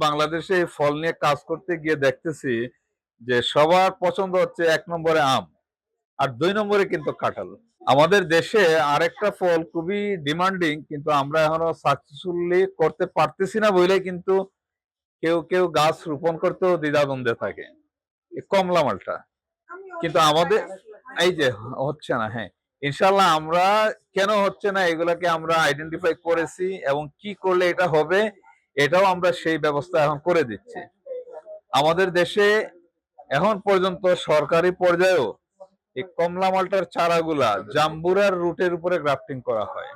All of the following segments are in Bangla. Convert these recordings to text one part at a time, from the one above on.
বাংলাদেশে এই ফল নিয়ে কাজ করতে গিয়ে দেখতেছি যে সবার পছন্দ হচ্ছে ১ নম্বরে আম আর ২ নম্বরে কিন্তু কাঁঠাল। আমাদের দেশে আরেকটা ফল খুবই ডিমান্ডিং, কিন্তু আমরা এখনো সাকসেসফুলি করতে পারতেছি না বলেই কিন্তু কেউ কেউ গাছ রোপণ করতেও দ্বিধাদ্বন্দ্বে থাকে, এই কমলা মালটা। কিন্তু আমাদের এই যে হচ্ছে না, হ্যাঁ, ইনশাল্লাহ আমরা কেন হচ্ছে না এগুলাকে আমরা আইডেন্টিফাই করেছি এবং কি করলে এটা হবে এটাও আমরা সেই ব্যবস্থা এখন করে দিচ্ছি। আমাদের দেশে এখন পর্যন্ত সরকারি পর্যায়েও এই কমলা মালটার চারাগুলা জাম্বুরার রুটের উপরে গ্রাফটিং করা হয়।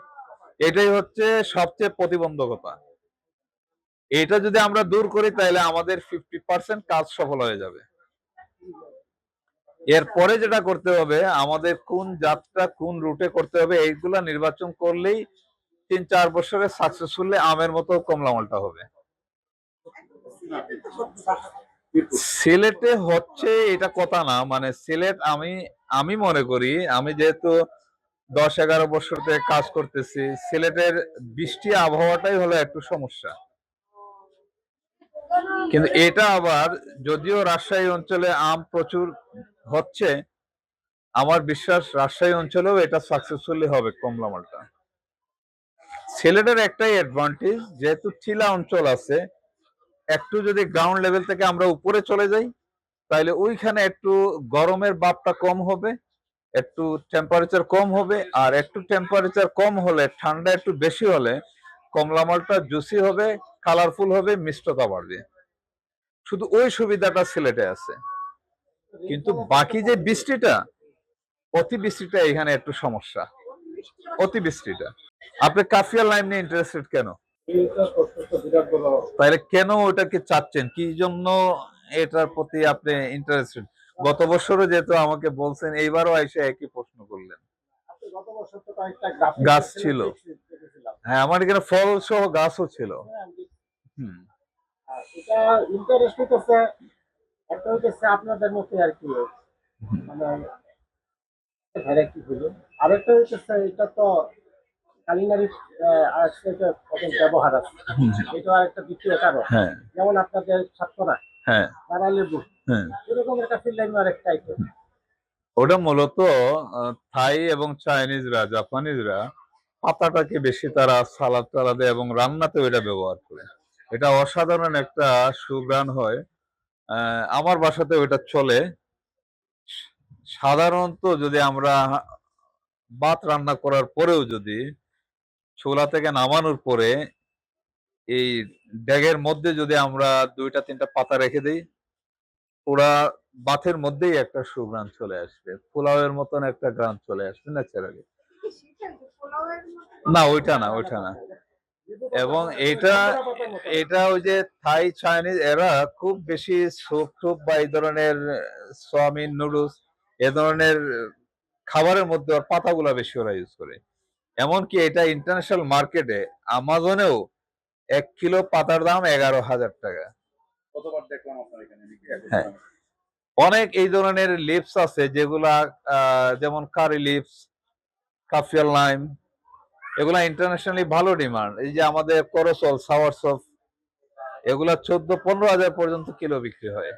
এটাই হচ্ছে সবচেয়ে প্রতিবন্ধকতা। এটা যদি আমরা দূর করি তাহলে আমাদের 50% কাজ সফল হয়ে যাবে। এরপরে যেটা করতে হবে, আমাদের কোন জাতটা কোন রুটে করতে হবে এইগুলা নির্বাচন করলেই ৩-৪ বছরে সাকসেসফুলি আমের মতো কমলা মালটা হবে। সিলেটে হচ্ছে এটা কথা না, মানে সিলেট আমি মনে করি, আমি যেহেতু ১০-১১ বছর থেকে কাজ করতেছি, সিলেটের বৃষ্টি আবহাওয়াটাই হলো একটু সমস্যা। কিন্তু এটা আবার যদিও রাজশাহী অঞ্চলে আম প্রচুর হচ্ছে, আমার বিশ্বাস রাজশাহী অঞ্চলেও এটা সাকসেসফুলি হবে কমলা মালটা। সিলেটের একটাই অ্যাডভান্টেজ, যেহেতু টিলা অঞ্চল আছে, একটু যদি গ্রাউন্ড লেভেল থেকে আমরা উপরে চলে যাই তাহলে ওইখানে একটু গরমের ভাবটা কম হবে, একটু টেম্পারেচার কম হবে, আর একটু টেম্পারেচার কম হলে ঠান্ডা একটু বেশি হলে কমলা মালটা জুসি হবে, কালারফুল হবে, মিষ্টতা বাড়বে। শুধু ওই সুবিধাটা সিলেটে আছে। কিন্তু বাকি যে বৃষ্টিটা, অতিবৃষ্টিটা এখানে একটু সমস্যা। অতিবৃষ্টিটা আপনি কাফিয়া লাইম নিয়ে ইন্টারেস্টেড কেন? তাহলে কেন ওটাকে চাচ্ছেন, কি জন্য এটার প্রতি আপনি ইন্টারেস্টেড? গত বছরও যেহেতু আমাকে বলছেন, এইবারও এসে একই প্রশ্ন করলেন। গাছ ছিল, হ্যাঁ, আমার এখানে ফল সহ গাছও ছিল। হুম, এটা ইন্টারেস্ট হচ্ছে একটা হচ্ছে আপনাদের মধ্যে আর কি, মানে ভ্যারাইটি হলো। আরেকটা হচ্ছে এটা তো কালিনারি আরেকটা ব্যবহার আছে, এটা আরেকটা দ্বিতীয় কারণ। হ্যাঁ, যেমন আপনাদের ছাত্ররা, হ্যাঁ, তারা লেবু, হ্যাঁ, এরকম একটা ফিল্ড আরেকটা আইটেম। ওটা মূলত থাই এবং চাইনিজরা, জাপানিজরা পাতাটাকে বেশি তারা সালাদ টালাদে এবং রান্নাতেও এটা ব্যবহার করে। এটা অসাধারণ একটা সুঘ্রাণ হয়। আমার বাসাতে ওটা চলে। সাধারণত যদি আমরা ভাত রান্না করার পরেও যদি চুলা থেকে নামানোর পরে এই ড্যাগের মধ্যে যদি আমরা ২-৩টা পাতা রেখে দিই, পুরা ভাতের মধ্যেই একটা সুঘ্রাণ চলে আসবে, পোলাওয়ের মতন একটা ঘ্রাণ চলে আসবে ন্যাচারালি। না, ওইটা না, ওইটা না। এবং এটা এটা ওই যে থাই চাইনিজ এরা খুব বেশি স্যুপ টুপ বা এই ধরনের চাউমিন নুডলস এ ধরনের খাবারের মধ্যে ওর পাতাগুলা বেশি ওরা ইউজ করে। এমনকি এটা ইন্টারন্যাশনাল মার্কেটে আমাজনেও ১ কিলো পাতার দাম ১১,০০০ টাকা। কতবার দেখলাম আপনার এখানে হ্যাঁ, অনেক এই ধরনের লিভস আছে যেগুলা যেমন কারি লিভস, কাফিয়া লাইম, এগুলা ইন্টারন্যাশনালি ভালো ডিমান্ড। এই যে আমাদের করসল, সাওয়ারসফ, এগুলা ১৪-১৫ হাজার পর্যন্ত কিলো বিক্রি হয়।